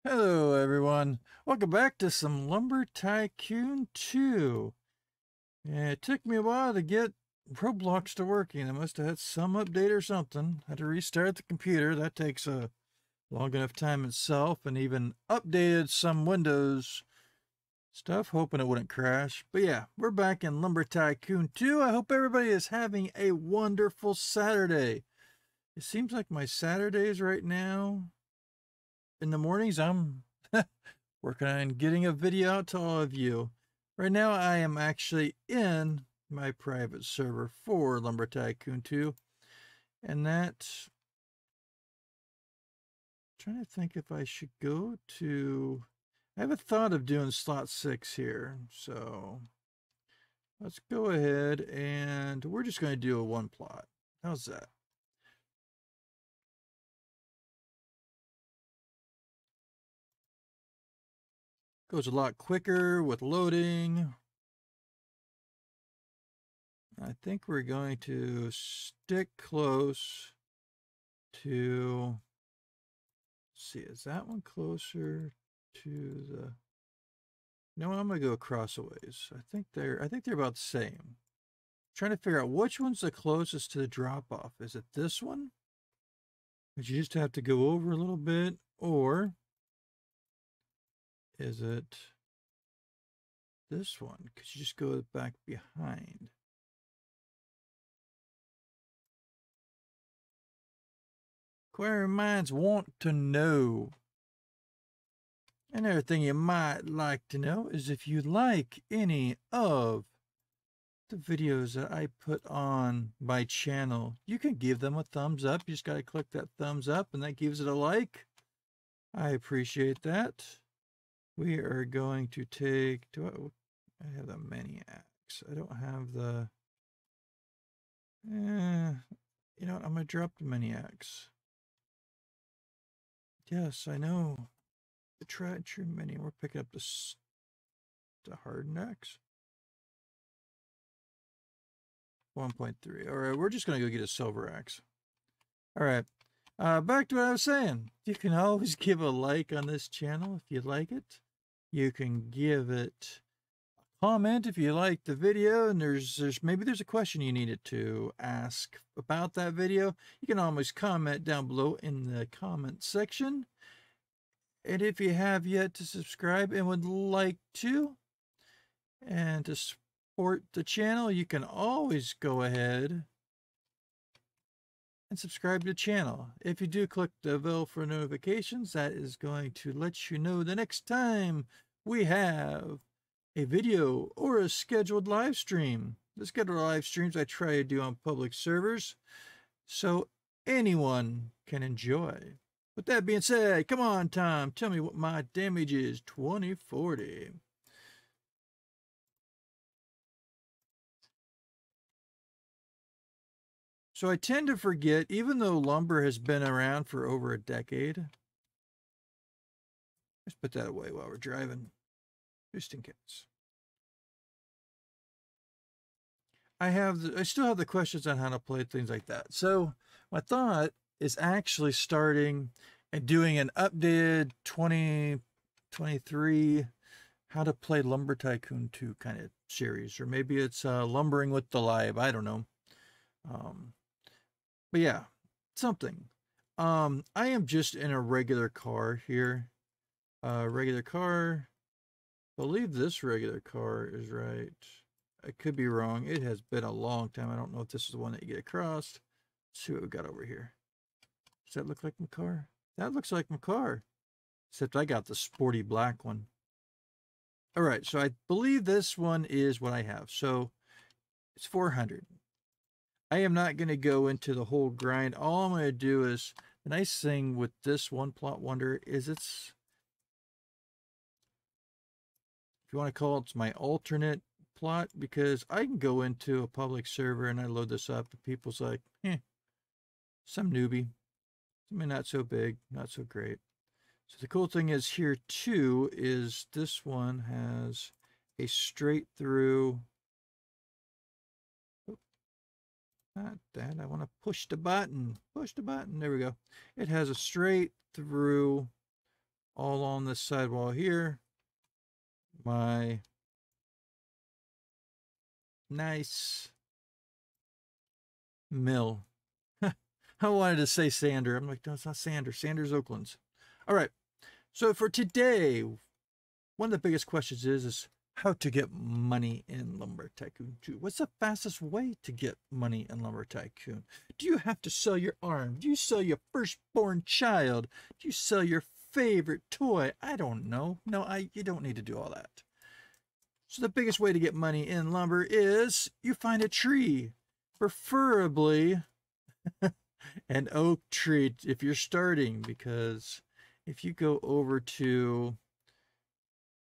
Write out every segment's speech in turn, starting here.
Hello everyone, welcome back to some Lumber Tycoon 2. It took me a while to get Roblox to working. I must have had some update or something. Had to restart the computer. That takes a long enough time itself, and even updated some Windows stuff, hoping it wouldn't crash. But yeah, we're back in Lumber Tycoon 2. I hope everybody is having a wonderful Saturday. It seems like my Saturdays right now, in the mornings, I'm working on getting a video out to all of you. Right now, I am actually in my private server for Lumber Tycoon 2, and that. Trying to think if I should go to. I have a thought of doing slot 6 here, so let's go ahead and we're just going to do a one plot. How's that? Goes a lot quicker with loading. I think we're going to stick close to, let's see, is that one closer to the, no, I'm going to go across a ways. I think they're about the same. I'm trying to figure out which one's the closest to the drop off. Is it this one? But you just have to go over a little bit, or is it this one? Because you just go back behind. Inquiring minds want to know. Another thing you might like to know is if you like any of the videos that I put on my channel, you can give them a thumbs up. You just got to click that thumbs up and that gives it a like. I appreciate that. We are going to take, I have the mini axe. I don't have the, you know what, I'm going to drop the mini axe. Yes, I know. The tried true mini. We're picking up the hardened axe. 1.3. All right, we're just going to go get a silver axe. All right, back to what I was saying. You can always give a like on this channel if you like it. You can give it a comment if you like the video, and maybe there's a question you needed to ask about that video. You can always comment down below in the comment section. And if you have yet to subscribe and would like to, and to support the channel, you can always go ahead and subscribe to the channel. If you do click the bell for notifications, that is going to let you know the next time we have a video or a scheduled live stream. The scheduled live streams I try to do on public servers so anyone can enjoy. With that being said, come on, Tom, tell me what my damage is. 2040. So I tend to forget, even though lumber has been around for over a decade. Let's put that away while we're driving, just in case. I still have the questions on how to play things like that. So my thought is actually starting and doing an updated 2023 how to play Lumber Tycoon 2 kind of series, or maybe it's lumbering with DaLib. I don't know. But yeah, something. I am just in a regular car here. Regular car. I believe this regular car is right. I could be wrong. It has been a long time. I don't know if this is the one that you get across. Let's see what we got over here. Does that look like my car? That looks like my car. Except I got the sporty black one. All right, so I believe this one is what I have. So it's 400. I am not going to go into the whole grind. All I'm going to do is, the nice thing with this one plot wonder is it's, if you want to call it, it's my alternate plot, because I can go into a public server and I load this up and people's like, some newbie. I mean, not so big, not so great. So the cool thing is here too, is this one has a straight through. Not that. I want to push the button. Push the button. There we go. It has a straight through all on this sidewall here, my nice mill. I wanted to say sander. I'm like, no, it's not sander. Sander's Oakland's. All right. So for today, one of the biggest questions is how to get money in Lumber Tycoon 2. What's the fastest way to get money in Lumber Tycoon? Do you have to sell your arm? Do you sell your firstborn child? Do you sell your favorite toy? I don't know. No, you don't need to do all that. So the biggest way to get money in lumber is you find a tree, preferably an oak tree if you're starting, because if you go over to,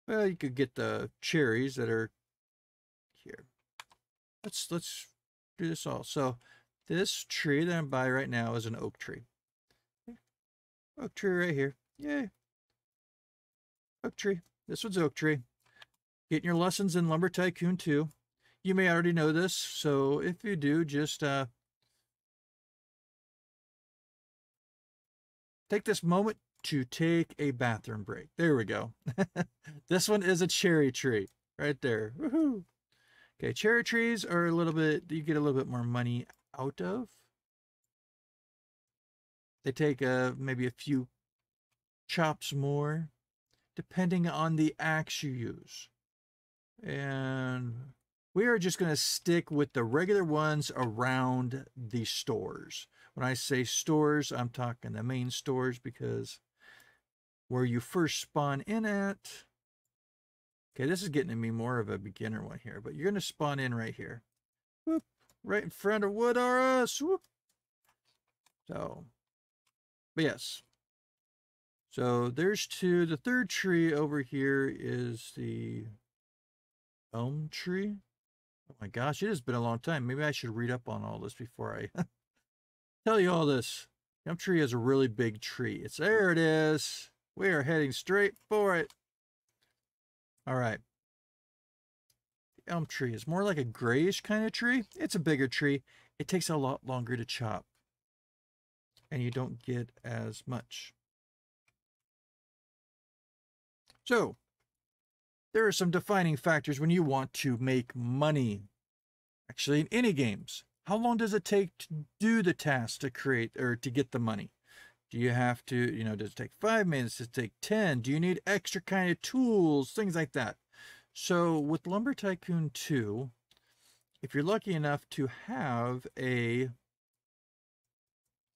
well, you could get the cherries that are here. Let's do this all. So this tree that I'm by right now is an oak tree. Oak tree right here. Yay. Oak tree. This one's oak tree. Getting your lessons in Lumber Tycoon 2. You may already know this, so if you do, just take this moment to take a bathroom break. There we go. This one is a cherry tree right there. Woohoo! Okay, cherry trees are a little bit, you get a little bit more money out of. They take maybe a few chops more, depending on the axe you use. And we are just going to stick with the regular ones around the stores. When I say stores, I'm talking the main stores, because where you first spawn in at. Okay, this is getting to be more of a beginner one here, but you're going to spawn in right here. Whoop, right in front of Wood R Us. Whoop. So, but yes. So there's two. The third tree over here is the elm tree. Oh my gosh, it has been a long time. Maybe I should read up on all this before I tell you all this. Elm tree is a really big tree. There it is. We are heading straight for it. All right. The elm tree is more like a grayish kind of tree. It's a bigger tree. It takes a lot longer to chop, and you don't get as much. So there are some defining factors when you want to make money. Actually, in any games, how long does it take to do the task to create or to get the money? Do you have to, does it take 5 minutes? Does it take 10? Do you need extra kind of tools? Things like that. So with Lumber Tycoon 2, if you're lucky enough to have a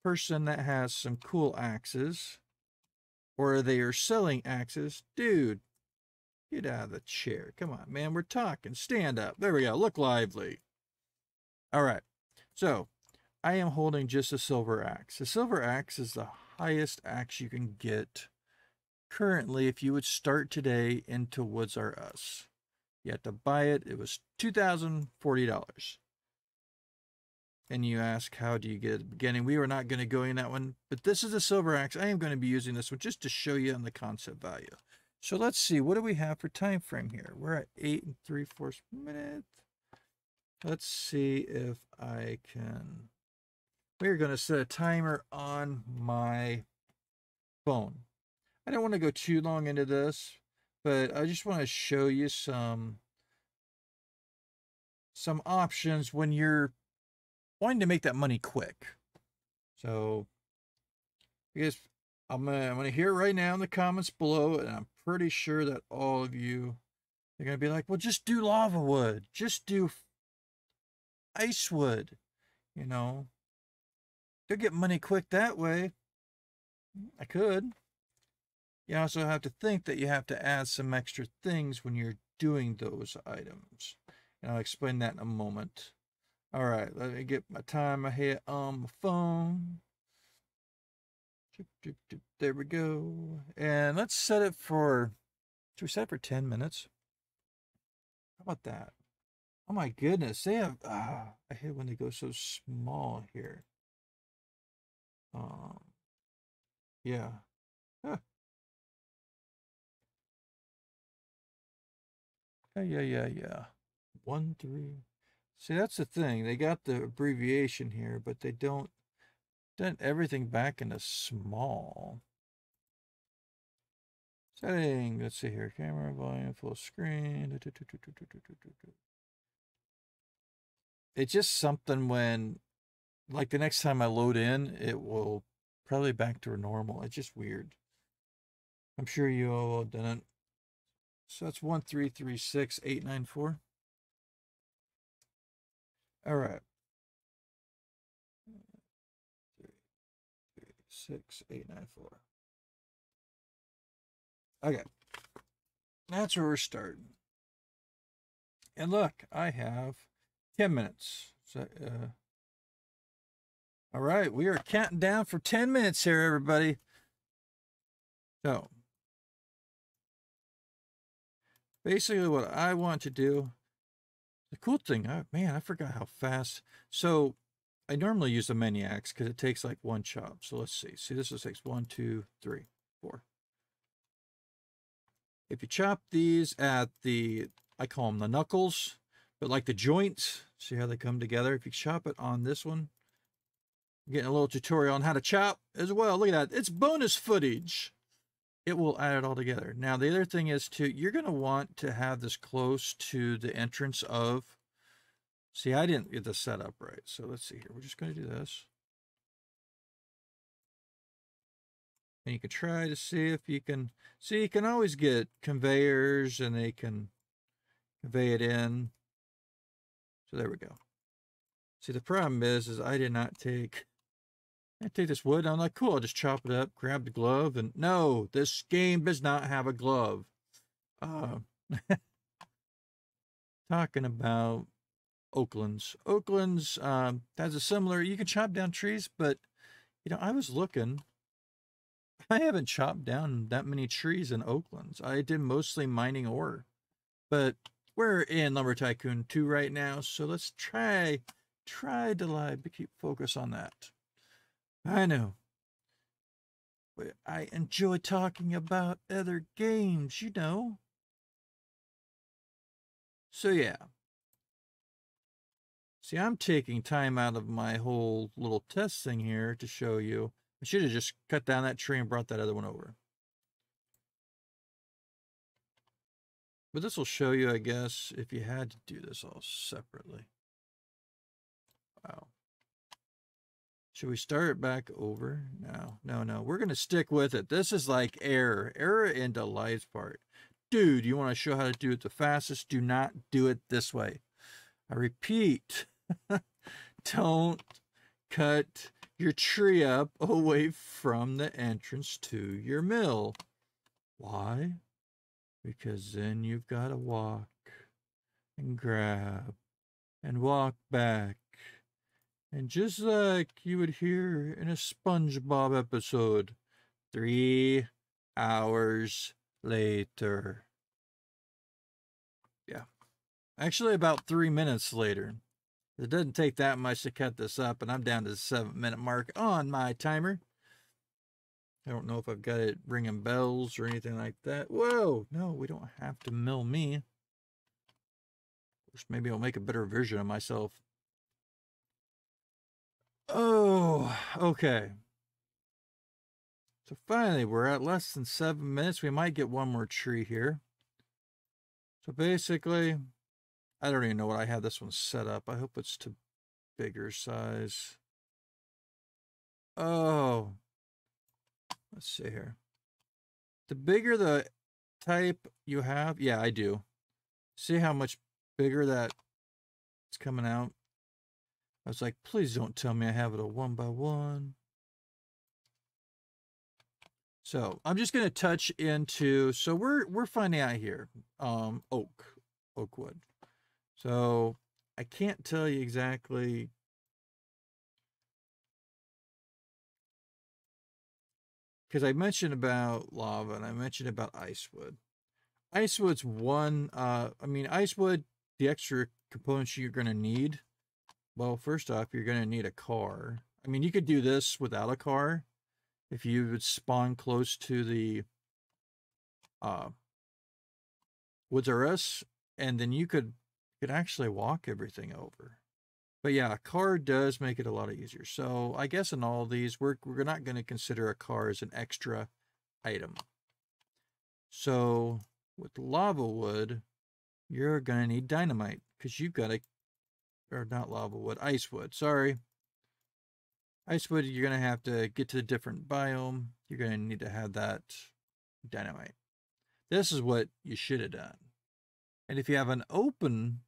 person that has some cool axes, or they are selling axes, dude, get out of the chair. Come on, man. We're talking. Stand up. There we go. Look lively. All right. So I am holding just a silver axe. The silver axe is the highest axe you can get currently if you would start today into Woods R Us. You had to buy it. It was $2,040. And you ask, how do you get it at the beginning? We were not going to go in that one, but this is a silver axe. I am going to be using this one just to show you on the concept value. So let's see, what do we have for time frame here? We're at 8 3/4 minutes. Let's see if I can. We're going to set a timer on my phone. I don't want to go too long into this, but I just want to show you some options when you're wanting to make that money quick. So, because I'm gonna hear right now in the comments below, and I'm pretty sure that all of you are gonna be like, well, just do lava wood, just do ice wood, you'll get money quick that way. I could. You also have to think that you have to add some extra things when you're doing those items, and I'll explain that in a moment. All right, let me get my timer here on my phone. There we go. And let's set it for, should we set it for 10 minutes? How about that? Oh my goodness, they have, I hate when they go so small here. Yeah. Huh. Yeah. 1 3. See, that's the thing. They got the abbreviation here, but they don't done everything back into small. Setting, let's see here. Camera volume, full screen. It's just something when, like the next time I load in, it will probably back to normal. It's just weird. I'm sure you all done it. So that's 1336894. All right. 36894. Okay. That's where we're starting. And look, I have 10 minutes. So, all right, we are counting down for 10 minutes here, everybody. So, basically what I want to do, the cool thing, man, I forgot how fast. So, I normally use the Maniacs because it takes like one chop. So let's see. See, this takes 1, 2, 3, 4. If you chop these at the, I call them the knuckles, but like the joints, see how they come together? If you chop it on this one, I'm getting a little tutorial on how to chop as well. Look at that. It's bonus footage. It will add it all together. Now, the other thing is too, you're going to want to have this close to the entrance of, see, I didn't get the setup right. So let's see here. We're just going to do this. And you can try to see if you can, see, you can always get conveyors and they can convey it in. So there we go. See, the problem is I did not take, I take this wood. I'm like, cool, I'll just chop it up, grab the glove. And no, this game does not have a glove. Talking about Oaklands. Oaklands has a similar, you can chop down trees, but, you know, I was looking, I haven't chopped down that many trees in Oaklands. I did mostly mining ore, but we're in Lumber Tycoon 2 right now, so let's try DaLib to keep focus on that. I know, but I enjoy talking about other games, you know. So yeah. See, I'm taking time out of my whole little test thing here to show you. I should have just cut down that tree and brought that other one over. But this will show you, I guess, if you had to do this all separately. Wow. Should we start it back over? No. We're going to stick with it. This is like error into life's part. Dude, you want to show how to do it the fastest? Do not do it this way. I repeat, don't cut your tree up away from the entrance to your mill. Why? Because then you've got to walk and grab and walk back. And just like you would hear in a SpongeBob episode, 3 hours later. Yeah. Actually, about 3 minutes later. It doesn't take that much to cut this up, and I'm down to the 7-minute mark on my timer. I don't know if I've got it ringing bells or anything like that. Whoa! No, we don't have to mill me. Of course, maybe I'll make a better version of myself. Oh, okay. So finally, we're at less than 7 minutes. We might get one more tree here. So basically, I don't even know what I have this one set up. I hope it's to bigger size. Oh, let's see here. The bigger the type you have, yeah, I do. See how much bigger that it's coming out? I was like, please don't tell me I have it a 1x1. So I'm just going to touch into, so we're finding out here, oak wood. So I can't tell you exactly. Because I mentioned about lava and I mentioned about ice wood. Ice wood's one, ice wood, the extra components you're going to need. Well, first off, you're going to need a car. I mean, you could do this without a car if you would spawn close to the Woods R Us, and then you could actually walk everything over. But yeah, a car does make it a lot easier. So I guess in all of these, we're not going to consider a car as an extra item. So with lava wood, you're going to need dynamite because you've got to, or not lava wood, ice wood. Sorry. Ice wood, you're going to have to get to a different biome. You're going to need to have that dynamite. This is what you should have done. And if you have an open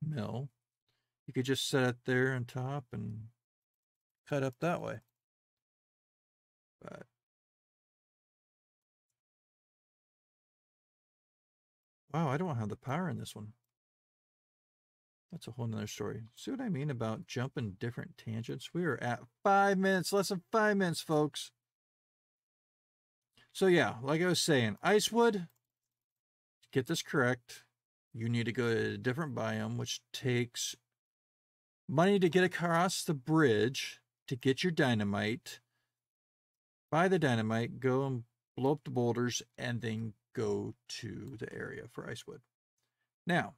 mill, you could just set it there on top and cut up that way. But wow, I don't have the power in this one. That's a whole nother story. See what I mean about jumping different tangents? We are at 5 minutes, less than 5 minutes, folks. So yeah, like I was saying, Icewood, to get this correct, you need to go to a different biome, which takes money to get across the bridge to get your dynamite. Buy the dynamite, go and blow up the boulders, and then go to the area for Icewood. Now,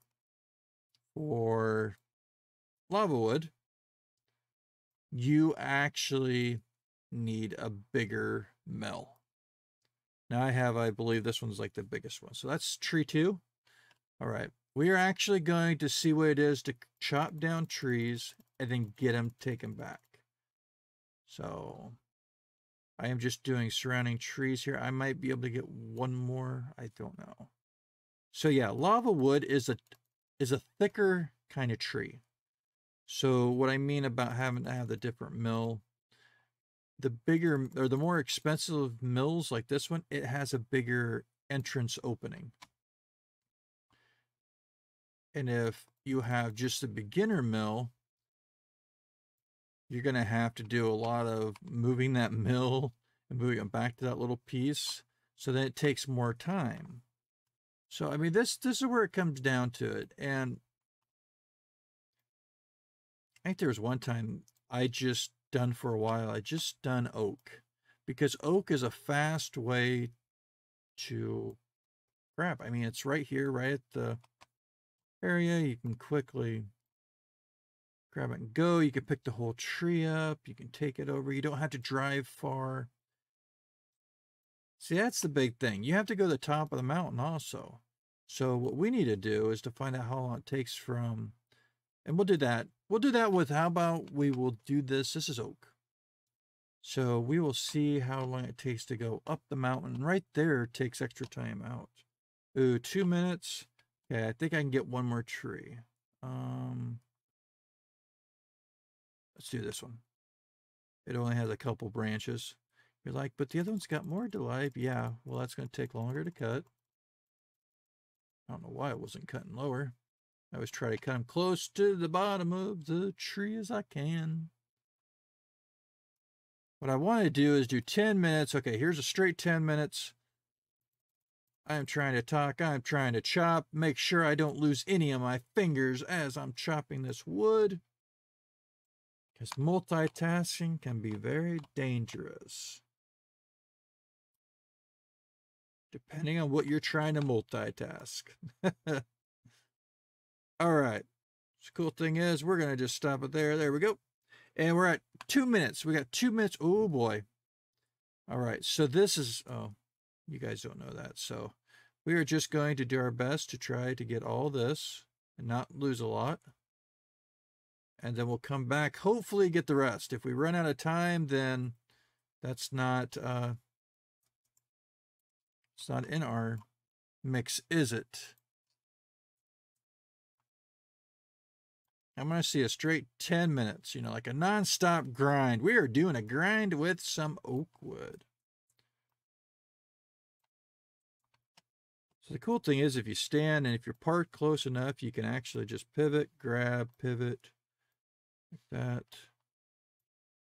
for lava wood, you actually need a bigger mill. Now I believe this one's like the biggest one. So that's tree 2. All right. We are actually going to see what it is to chop down trees and then get them taken back. So I am just doing surrounding trees here. I might be able to get one more. I don't know. So yeah, lava wood is a thicker kind of tree. So what I mean about having to have the different mill, the bigger or the more expensive mills like this one, it has a bigger entrance opening. And if you have just a beginner mill, you're going to have to do a lot of moving that mill and moving it back to that little piece. So then it takes more time. So, I mean, this is where it comes down to it. And I think there was one time I just done for a while, I just done oak. Because oak is a fast way to grab. I mean, it's right here, right at the area. You can quickly grab it and go. You can pick the whole tree up. You can take it over. You don't have to drive far. See, that's the big thing. You have to go to the top of the mountain also. So what we need to do is to find out how long it takes from, and we'll do that. We'll do that with, how about we will do this. This is oak. So we will see how long it takes to go up the mountain. Right there takes extra time out. Ooh, 2 minutes. Okay, I think I can get one more tree. Let's do this one. It only has a couple branches. You're like, but the other one's got more DaLib. Yeah, well, that's going to take longer to cut. I don't know why it wasn't cutting lower. I always try to cut them close to the bottom of the tree as I can. What I want to do is do 10 minutes. Okay, here's a straight 10 minutes. I'm trying to talk. I'm trying to chop. Make sure I don't lose any of my fingers as I'm chopping this wood. Because multitasking can be very dangerous. Depending on what you're trying to multitask. All right. The cool thing is we're going to just stop it there. There we go. And we're at 2 minutes. We got 2 minutes. Oh, boy. All right. So this is, oh, you guys don't know that. So we are just going to do our best to try to get all this and not lose a lot. And then we'll come back, hopefully get the rest. If we run out of time, then that's not, it's not in our mix, is it? I'm going to see a straight 10 minutes, you know, like a non-stop grind. We are doing a grind with some oak wood. So the cool thing is if you stand and if you're parked close enough, you can actually just pivot, grab, pivot, like that.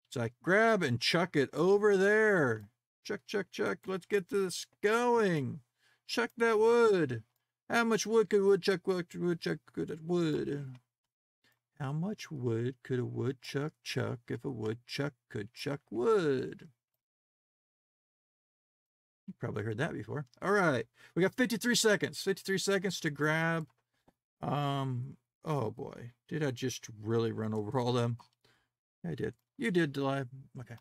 It's like grab and chuck it over there. Chuck, chuck, chuck. Let's get this going. Chuck that wood. How much wood could a woodchuck wood? How much wood could a woodchuck chuck if a woodchuck could chuck wood? You probably heard that before. All right. We got 53 seconds. 53 seconds to grab. Oh boy. Did I just really run over all them? I did. You did, DaLib. Okay.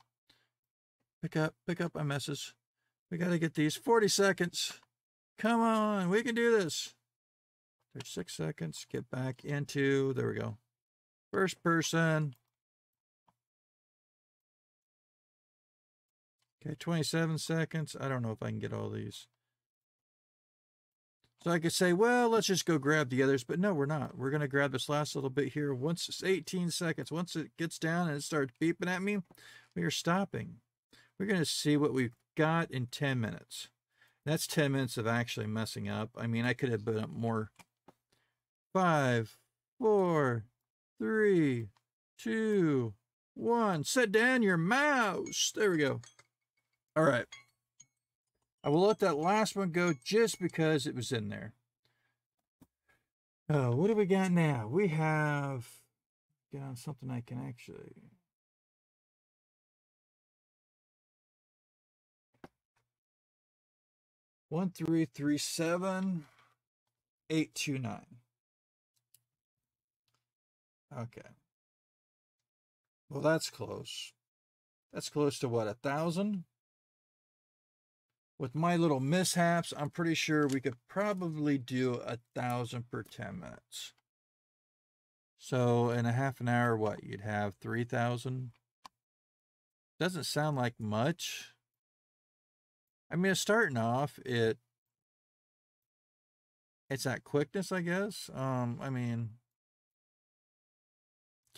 Pick up my messes. We got to get these 40 seconds. Come on, we can do this. There's 6 seconds. Get back into, there we go. First person. Okay, 27 seconds. I don't know if I can get all these. So I could say, well, let's just go grab the others, but no, we're not. We're going to grab this last little bit here. Once it's 18 seconds, once it gets down and it starts beeping at me, we are stopping. We're going to see what we've got in 10 minutes. That's 10 minutes of actually messing up. I mean, I could have put up more. 5, 4, 3, 2, 1. Set down your mouse. There we go. All right. I will let that last one go just because it was in there. Oh, what do we got now? We have, get on something I can actually. One, 3, 3, 7, 8, 2, 9. Okay. Well, that's close. That's close to what, 1,000? With my little mishaps, I'm pretty sure we could probably do 1,000 per 10 minutes. So in a half an hour, what, you'd have 3,000? Doesn't sound like much. I mean, it's starting off, it's that quickness, I guess. I mean,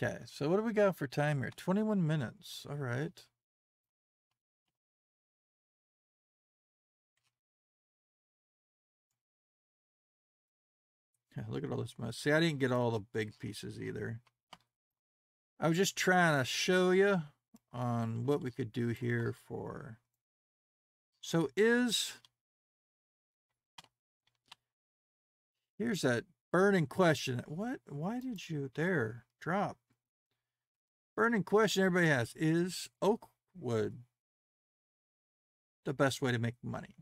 okay, so what do we got for time here? 21 minutes. All right. Yeah, look at all this mess. See, I didn't get all the big pieces either. I was just trying to show you on what we could do here for. So here's that burning question. What? Why did you there drop? Burning question everybody has. Is oak wood the best way to make money?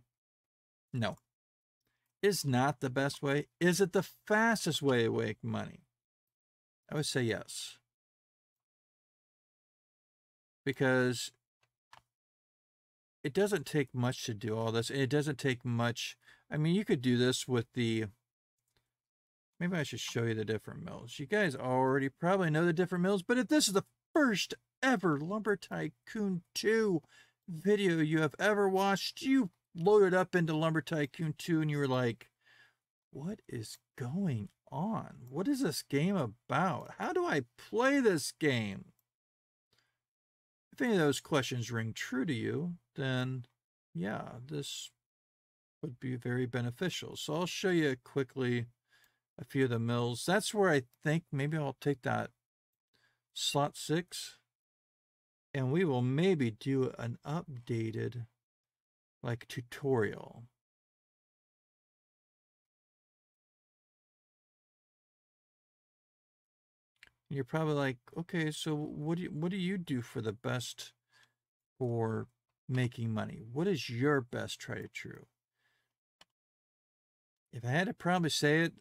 No. Is not the best way. Is it the fastest way to make money? I would say yes. Because it doesn't take much to do all this. And it doesn't take much. I mean, you could do this with the, maybe I should show you the different mills. You guys already probably know the different mills, but if this is the first ever Lumber Tycoon 2 video you have ever watched, you loaded up into Lumber Tycoon 2 and you were like, what is going on? What is this game about? How do I play this game? If any of those questions ring true to you, then yeah, this would be very beneficial. So I'll show you quickly a few of the mills. That's where I think maybe I'll take that slot 6 and we will maybe do an updated like tutorial. And you're probably like, okay, so what do you do for the best for making money? What is your best try to true? If I had to probably say it,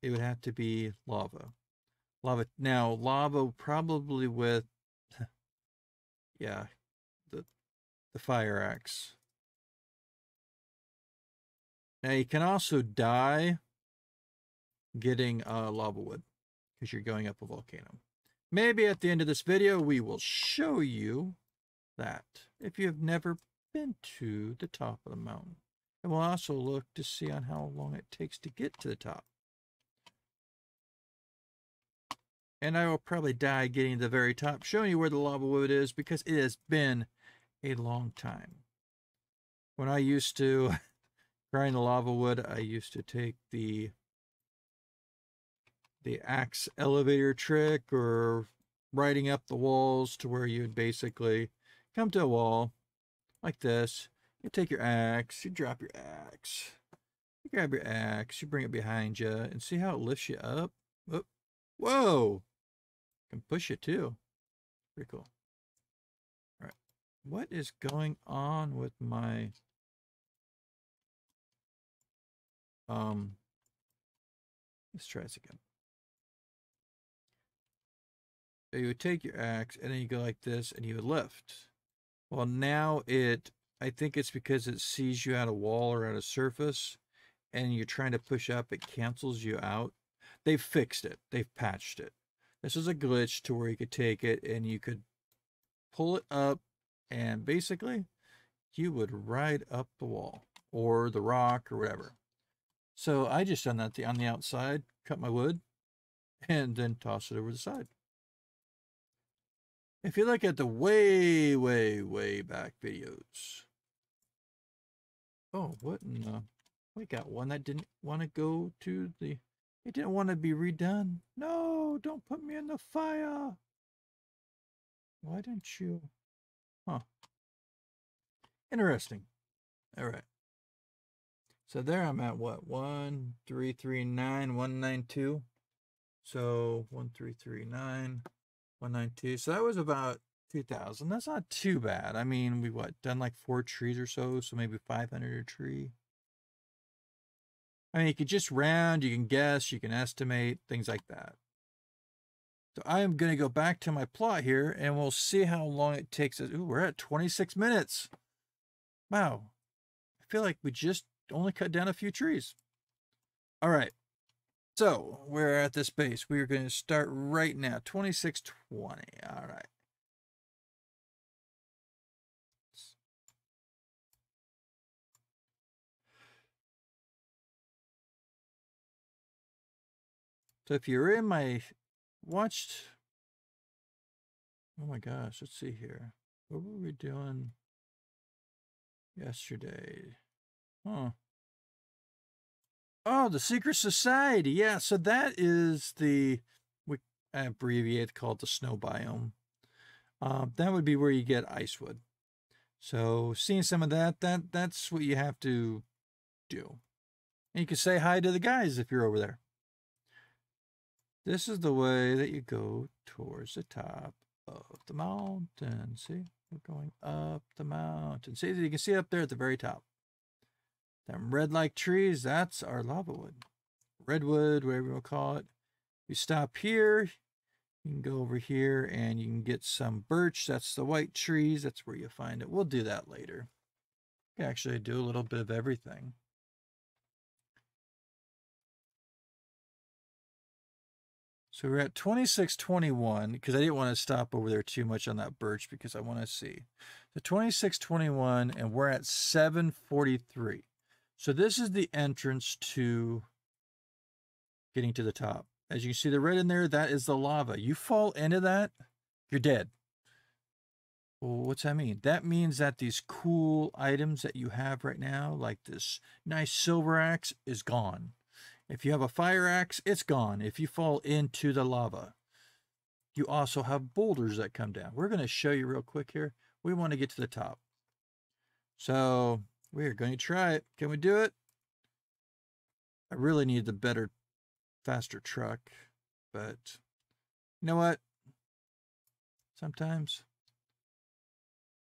it would have to be lava. Lava. Now, lava probably with, yeah, the fire axe. Now, you can also die getting lava wood because you're going up a volcano. Maybe at the end of this video, we will show you that if you have never been to the top of the mountain. And we'll also look to see on how long it takes to get to the top. And I will probably die getting to the very top, showing you where the lava wood is because it has been a long time. When I used to grind the lava wood, I used to take the axe elevator trick or riding up the walls to where you'd basically come to a wall like this. You take your axe, you drop your axe, you grab your axe, you bring it behind you, and see how it lifts you up? Oh, whoa! Can push you too. Pretty cool. All right. What is going on with my let's try this again. So you would take your axe and then you go like this and you would lift. Well, now I think it's because it sees you at a wall or at a surface and you're trying to push up, it cancels you out. They've fixed it. They've patched it. This is a glitch to where you could take it and you could pull it up, and basically you would ride up the wall or the rock or whatever. So I just done that on the outside, cut my wood, and then toss it over the side. If you look at the way, way, way back videos. Oh, what in the... We got one that didn't want to go to the... It didn't want to be redone. No, don't put me in the fire. Why didn't you? Huh. Interesting. All right. So there I'm at what? 1339, 192. So 1339, 192. So that was about 2,000. That's not too bad. I mean, we done like 4 trees or so, so maybe 500 a tree. I mean, you can just round, you can guess, you can estimate, things like that. So I am going to go back to my plot here, and we'll see how long it takes us. Ooh, we're at 26 minutes. Wow. I feel like we just only cut down a few trees. All right. So we're at this base. We are going to start right now. 2620. All right. So if you're in my watched, oh my gosh, let's see here. What were we doing yesterday? Huh. Oh, the Secret Society. Yeah, so that is the, we abbreviate, called the snow biome. That would be where you get icewood. So seeing some of that's what you have to do. And you can say hi to the guys if you're over there. This is the way that you go towards the top of the mountain. See, we're going up the mountain. See, you can see it up there at the very top. Them red-like trees, that's our lava wood. Redwood, whatever you want to call it. You stop here, you can go over here and you can get some birch. That's the white trees. That's where you find it. We'll do that later. You can actually do a little bit of everything. So we're at 2621 because I didn't want to stop over there too much on that birch because I want to see. So 2621 and we're at 743. So this is the entrance to getting to the top. As you can see the red in there, that is the lava. You fall into that, you're dead. Well, what's that mean? That means that these cool items that you have right now, like this nice silver axe, is gone. If you have a fire axe, it's gone if you fall into the lava. You also have boulders that come down. We're going to show you real quick here. We want to get to the top. So we're going to try it. Can we do it? I really need the better, faster truck, but you know what? Sometimes.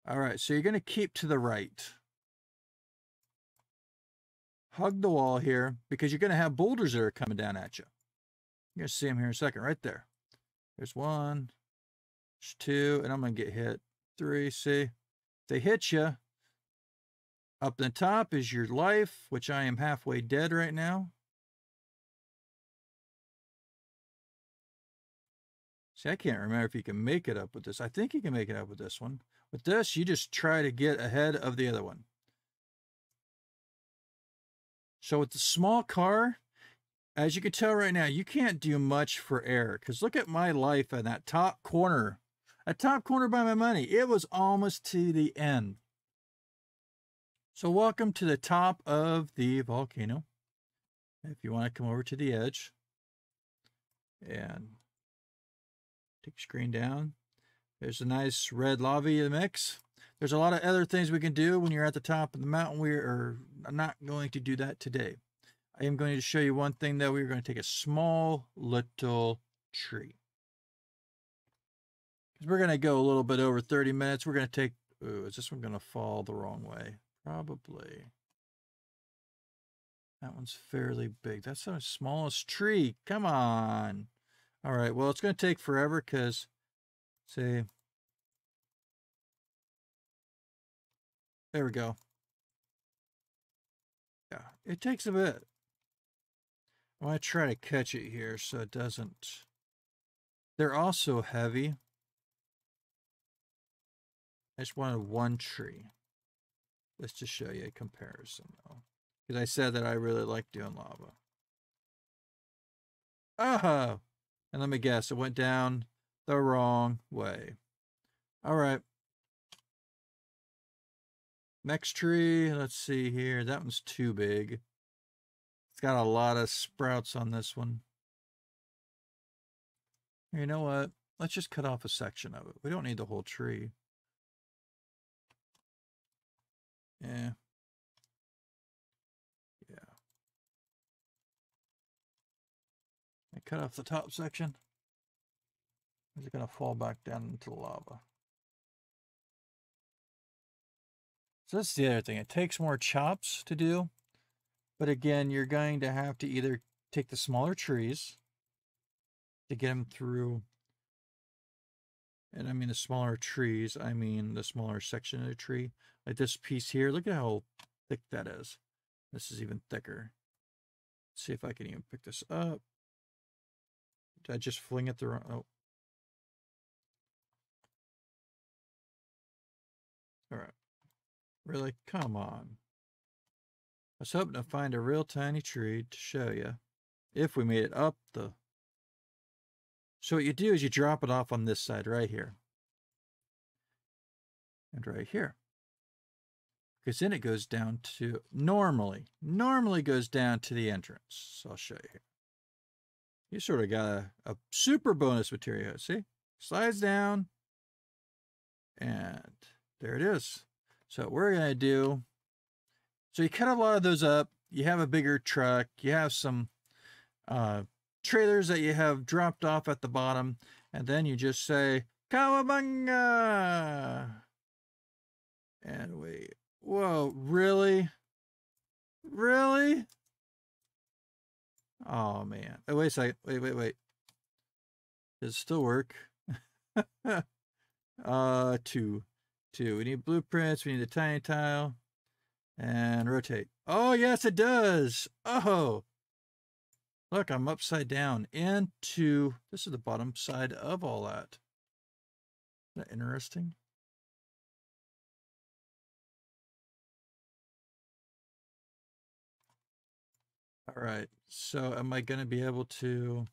All right, so you're going to keep to the right. Hug the wall here because you're going to have boulders that are coming down at you. You're going to see them here in a second, right there. There's 1, there's 2, and I'm going to get hit. 3, see? If they hit you, up the top is your life, which I am halfway dead right now. See, I can't remember if you can make it up with this. I think you can make it up with this one. With this, you just try to get ahead of the other one. So with the small car, as you can tell right now, you can't do much for air. Because look at my life in that top corner. That top corner by my money. It was almost to the end. So welcome to the top of the volcano. If you want to come over to the edge. And take your screen down. There's a nice red lava mix. There's a lot of other things we can do when you're at the top of the mountain. We are not going to do that today. I am going to show you one thing though. We're going to take a small little tree. Because we're going to go a little bit over 30 minutes. We're going to take, ooh, is this one going to fall the wrong way? Probably. That one's fairly big. That's the smallest tree. Come on. All right. Well, it's going to take forever because, see, there we go. Yeah, It takes a bit. I want to try to catch it here so it doesn't. They're also heavy. I just wanted one tree. Let's just show you a comparison, though. Because I said that I really like doing lava. Ah! And let me guess, it went down the wrong way. All right. Next tree, let's see here. That one's too big. It's got a lot of sprouts on this one. You know what? Let's just cut off a section of it. We don't need the whole tree. Yeah. Yeah. I cut off the top section. It's going to fall back down into the lava. So that's the other thing. It takes more chops to do. But again, you're going to have to either take the smaller trees to get them through. And I mean the smaller trees, I mean the smaller section of the tree. Like this piece here, look at how thick that is. This is even thicker. Let's see if I can even pick this up. Did I just fling it the wrong? Oh. All right. Really? Come on. I was hoping to find a real tiny tree to show you. If we made it up the... So what you do is you drop it off on this side right here. And right here. Because then it goes down to... Normally goes down to the entrance. So I'll show you here. You sort of got a super bonus material. See? Slides down. And there it is. So what we're going to do... So you cut a lot of those up. You have a bigger truck. You have some trailers that you have dropped off at the bottom. And then you just say, Kawabunga! And wait. Whoa, really? Really? Oh, man. Oh, wait a second. Wait. Does it still work? Two. We need blueprints. We need a tiny tile. And rotate. Oh, yes, it does. Oh, look, I'm upside down into, this is the bottom side of all that. Isn't that interesting? All right, so am I going to be able to,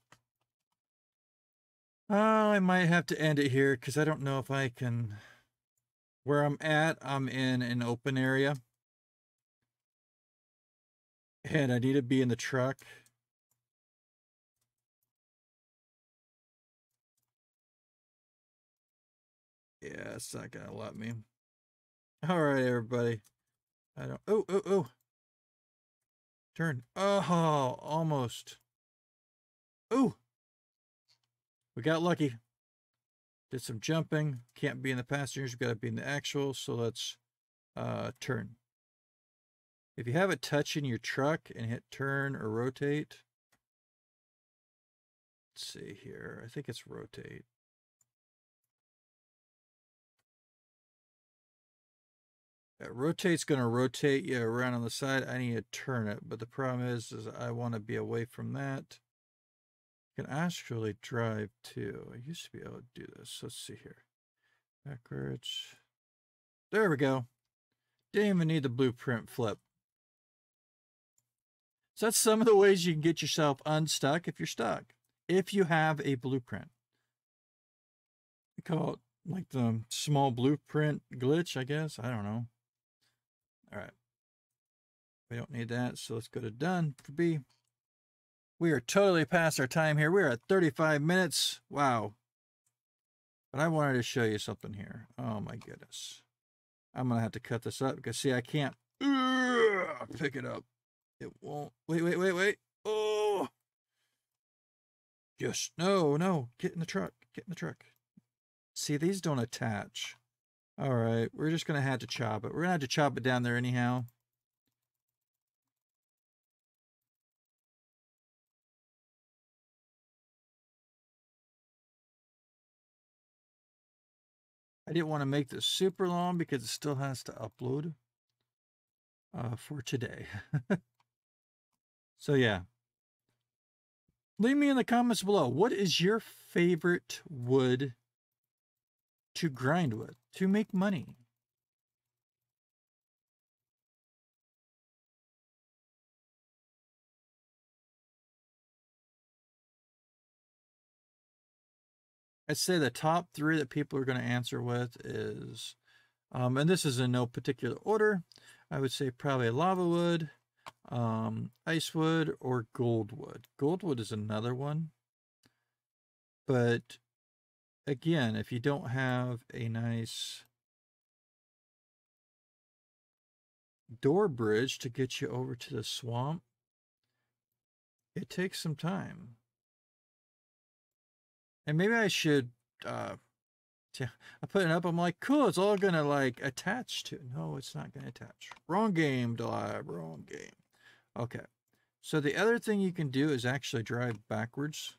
I might have to end it here because I don't know if I can, where I'm at, I'm in an open area. And I need to be in the truck. Yeah, it's not gonna let me. All right, everybody. I don't. Oh. Turn. Oh, almost. Oh. We got lucky. Did some jumping. Can't be in the passengers. We've got to be in the actual. So let's turn. If you have it touching your truck and hit turn or rotate. Let's see here. I think it's rotate. Rotate's going to rotate you around on the side. I need to turn it, but the problem is I want to be away from that. You can actually drive too. I used to be able to do this. Let's see here. Backwards. There we go. Didn't even need the blueprint flip. So that's some of the ways you can get yourself unstuck if you're stuck. If you have a blueprint. We call it like the small blueprint glitch, I guess. I don't know. All right. We don't need that, so let's go to done for B. We are totally past our time here. We're at 35 minutes. Wow. But I wanted to show you something here. Oh my goodness. I'm going to have to cut this up because see, I can't pick it up. It won't. Wait. Oh. Yes. No. Get in the truck. See, these don't attach. All right. We're just going to have to chop it. We're going to have to chop it down there anyhow. I didn't want to make this super long because it still has to upload for today. So yeah. Leave me in the comments below. What is your favorite wood to grind with, to make money? I'd say the top 3 that people are going to answer with is, and this is in no particular order, I would say probably lava wood, ice wood, or gold wood. Gold wood is another one. But again, if you don't have a nice door bridge to get you over to the swamp, it takes some time. And maybe I should, I put it up, I'm like, cool, it's all gonna like attach to, no, it's not gonna attach. Wrong game, DaLib, wrong game. Okay, so the other thing you can do is actually drive backwards.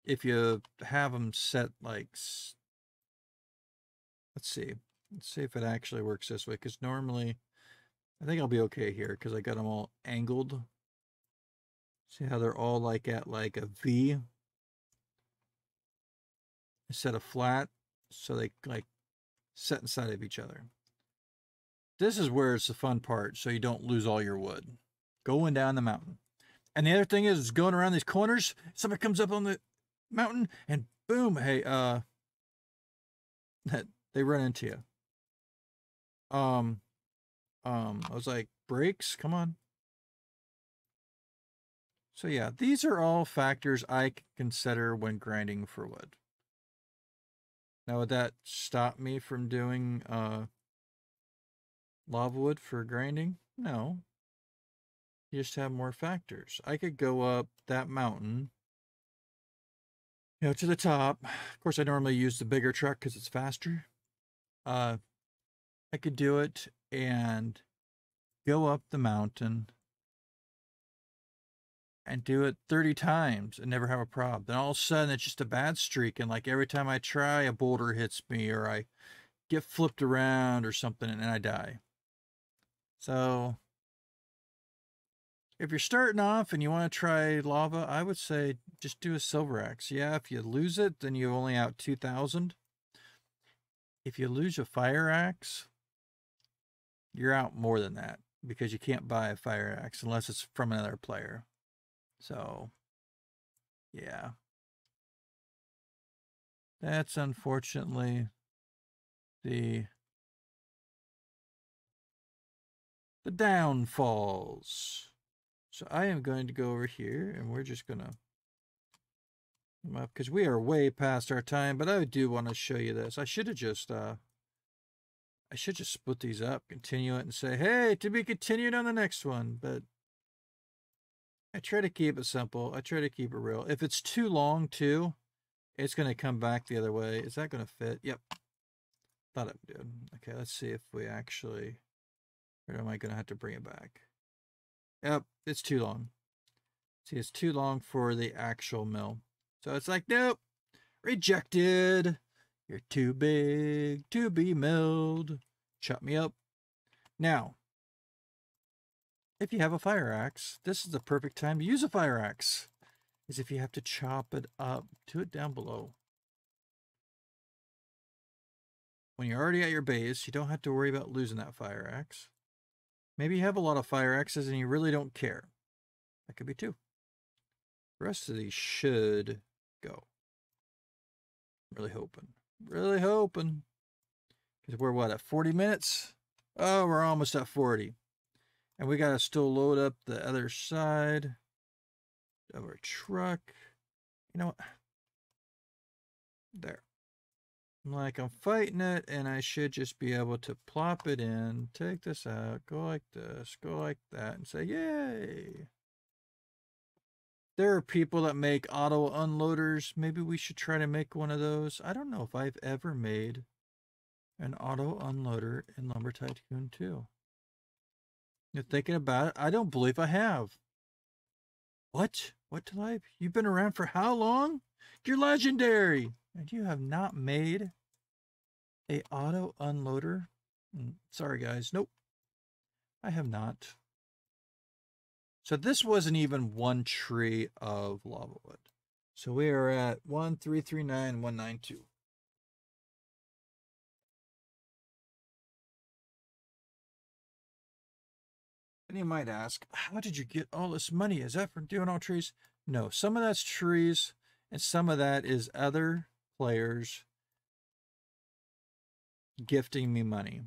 If you have them set like, let's see if it actually works this way, because normally, I think I'll be okay here, because I got them all angled. See how they're all like at like a V instead of flat, so they like set inside of each other. This is where it's the fun part, so you don't lose all your wood going down the mountain. And the other thing is going around these corners, somebody comes up on the mountain and boom, hey, they run into you. I was like, brakes, come on. So yeah, these are all factors I consider when grinding for wood. Now, would that stop me from doing lava wood for grinding? No. You just have more factors. I could go up that mountain, to the top. Of course, I normally use the bigger truck because it's faster. I could do it and go up the mountain and do it 30 times and never have a problem. Then all of a sudden it's just a bad streak, and like every time I try, a boulder hits me or I get flipped around or something and I die. So if you're starting off and you want to try lava, I would say just do a silver axe. Yeah, if you lose it, then you're only out 2,000. If you lose a fire axe, you're out more than that, because you can't buy a fire axe unless it's from another player. So, yeah. That's unfortunately the downfalls. So I am going to go over here and we're just going to come up because we are way past our time, but I do want to show you this. I should just split these up, continue it, and say, hey, to be continued on the next one. But I try to keep it simple. I try to keep it real. If it's too long, too, it's going to come back the other way. Is that going to fit? Yep. Thought it did. Okay, let's see if we actually... Or am I going to have to bring it back? Yep, it's too long. See, it's too long for the actual mill. So it's like, nope, rejected. You're too big to be milled. Chop me up. Now, if you have a fire axe, this is the perfect time to use a fire axe. Is if you have to chop it up, do it down below. When you're already at your base, you don't have to worry about losing that fire axe. Maybe you have a lot of fire axes and you really don't care. That could be too. The rest of these should go. Really hoping. Really hoping. Because we're what, at 40 minutes? Oh, we're almost at 40. And we got to still load up the other side of our truck. You know what? There. I'm like, I'm fighting it, and I should just be able to plop it in, take this out, go like this, go like that, and say, yay. There are people that make auto unloaders. Maybe we should try to make one of those. I don't know if I've ever made an auto unloader in Lumber Tycoon 2. You're thinking about it? I don't believe I have. What? What, DaLib? You've been around for how long? You're legendary. And you have not made a auto unloader? Sorry, guys. Nope. I have not. So this wasn't even one tree of lava wood. So we are at 1339, 192. And you might ask, how did you get all this money? Is that from doing all trees? No, some of that's trees, and some of that is other players gifting me money.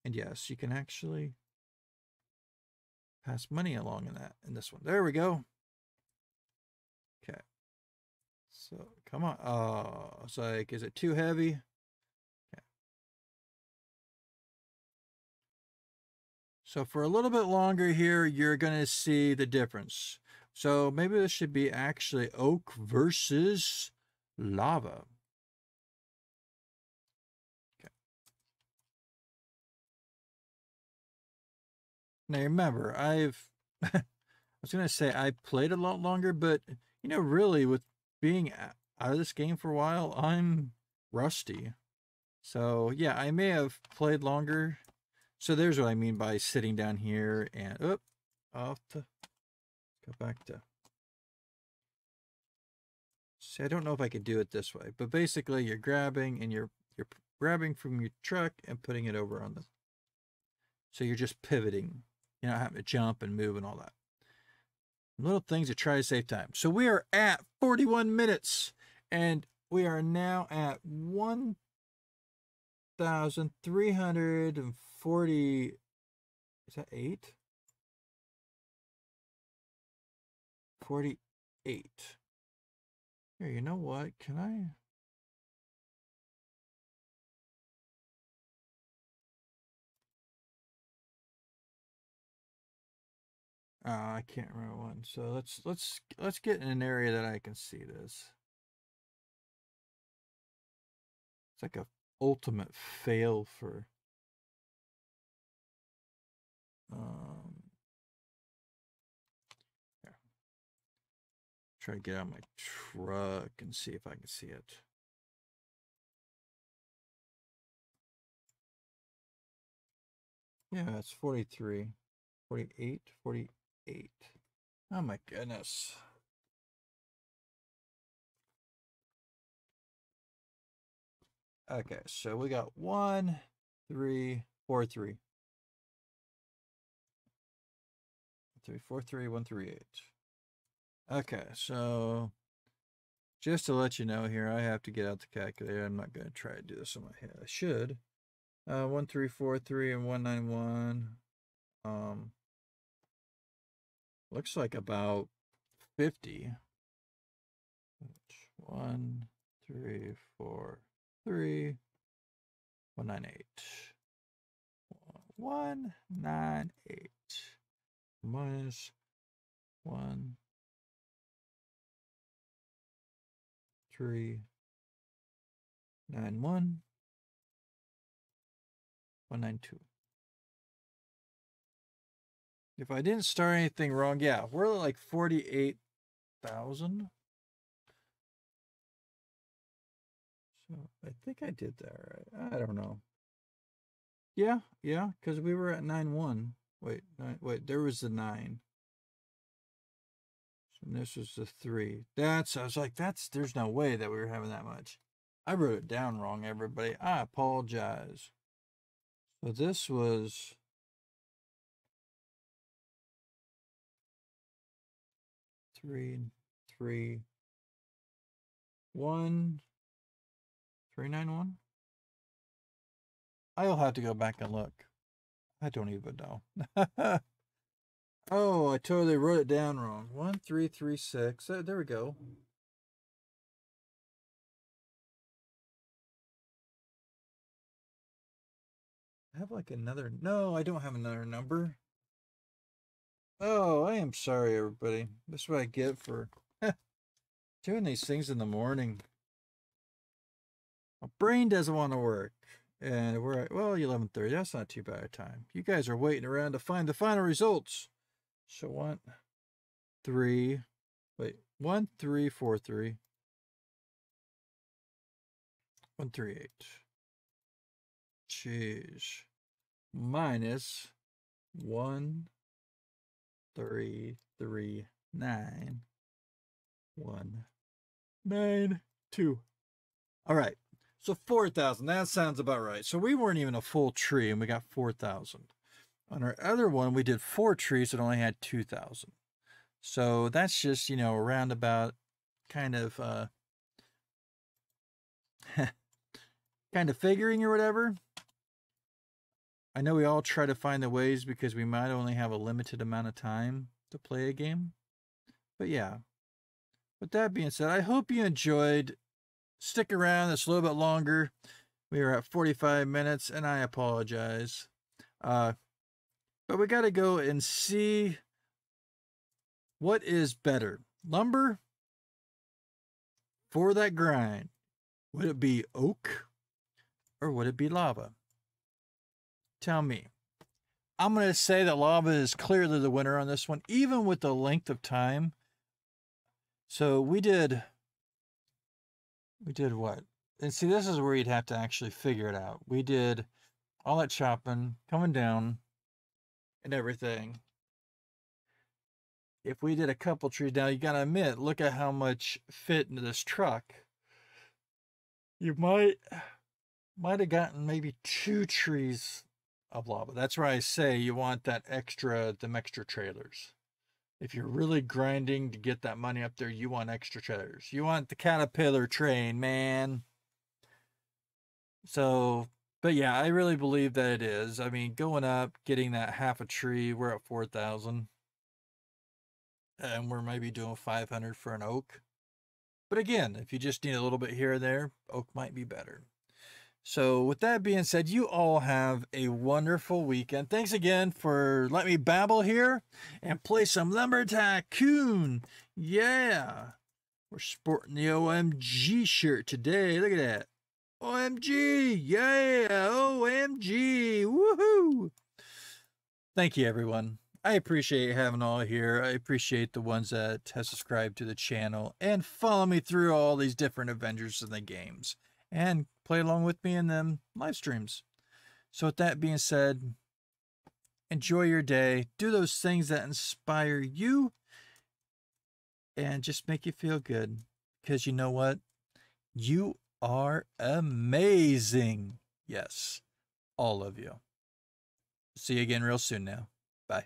And yes, you can actually pass money along in this one. There we go. Okay. So come on. Oh, it's like, is it too heavy? Okay. So for a little bit longer here, you're going to see the difference. So maybe this should be actually oak versus lava. Okay. Now remember, I was going to say I played a lot longer, but you know, really with being out of this game for a while, I'm rusty. So yeah, I may have played longer. So there's what I mean by sitting down here and off to go back to. See, I don't know if I could do it this way, but basically you're grabbing and you're grabbing from your truck and putting it over on the. So you're just pivoting. You're not having to jump and move and all that. Little things to try to save time. So we are at 41 minutes and we are now at 1,340. Is that 8? 48. Here, you know what? Can I? I can't remember one. So let's get in an area that I can see this. It's like a ultimate fail for here. Try to get out of my truck and see if I can see it. Yeah, it's 43. 48, 48. Oh my goodness. Okay, so we got 1, 3, 4, 3. 3, 4, 3, 1, 3, 8. Okay, so just to let you know here, I have to get out the calculator. I'm not going to try to do this on my head. I should. 1, 3, 4, 3, and 1, 9, 1. Looks like about 50. 1, 3, 4, 3, 1, 9, 8. 1, 9, 8 minus 1, 3, 9, 1, 1, 9, 2. If I didn't start anything wrong, yeah, we're like 48,000. So I think I did that right. I don't know. Yeah, because we were at 9-1. Wait, there was the 9. So this was the 3. I was like, there's no way that we were having that much. I wrote it down wrong, everybody. I apologize. So this was 3, 3, 1, 3, 9, 1. I'll have to go back and look. I don't even know. Oh, I totally wrote it down wrong. 1, 3, 3, 6. There we go. I have like another. No, I don't have another number. Oh, I am sorry, everybody. This is what I get for doing these things in the morning. My brain doesn't want to work. And we're at, well, 11:30. That's not too bad a time. You guys are waiting around to find the final results. So 1, 3, wait, 1, 3, 4, 3. 1, 3, 8. Jeez. Minus 1, 339,192. All right. So 4,000. That sounds about right. So we weren't even a full tree and we got 4,000. On our other one, we did 4 trees that only had 2,000. So that's just, you know, a roundabout kind of kind of figuring or whatever. I know we all try to find the ways because we might only have a limited amount of time to play a game. But yeah, with that being said, I hope you enjoyed. Stick around, it's a little bit longer. We are at 45 minutes and I apologize. But we got to go and see what is better. Lumber for that grind. Would it be oak or would it be lava? Tell me. I'm going to say that lava is clearly the winner on this one, even with the length of time. So we did what? And see, this is where you'd have to actually figure it out. We did all that chopping, coming down, and everything. If we did a couple trees, now you gotta admit, look at how much fit into this truck. You might have gotten maybe 2 trees of lava. That's why I say you want them extra trailers. If you're really grinding to get that money up there, you want extra trailers. You want the Caterpillar train, man. So, but yeah, I really believe that it is. I mean, going up, getting that half a tree, we're at 4,000. And we're maybe doing 500 for an oak. But again, if you just need a little bit here and there, oak might be better. So with that being said, you all have a wonderful weekend. Thanks again for letting me babble here and play some Lumber Tycoon. Yeah. We're sporting the OMG shirt today. Look at that. OMG. Yeah. OMG. Woohoo. Thank you, everyone. I appreciate having all here. I appreciate the ones that have subscribed to the channel and follow me through all these different adventures in the games and play along with me in them live streams. So with that being said, enjoy your day. Do those things that inspire you and just make you feel good. Because you know what? You are amazing. Yes, all of you. See you again real soon now. Bye.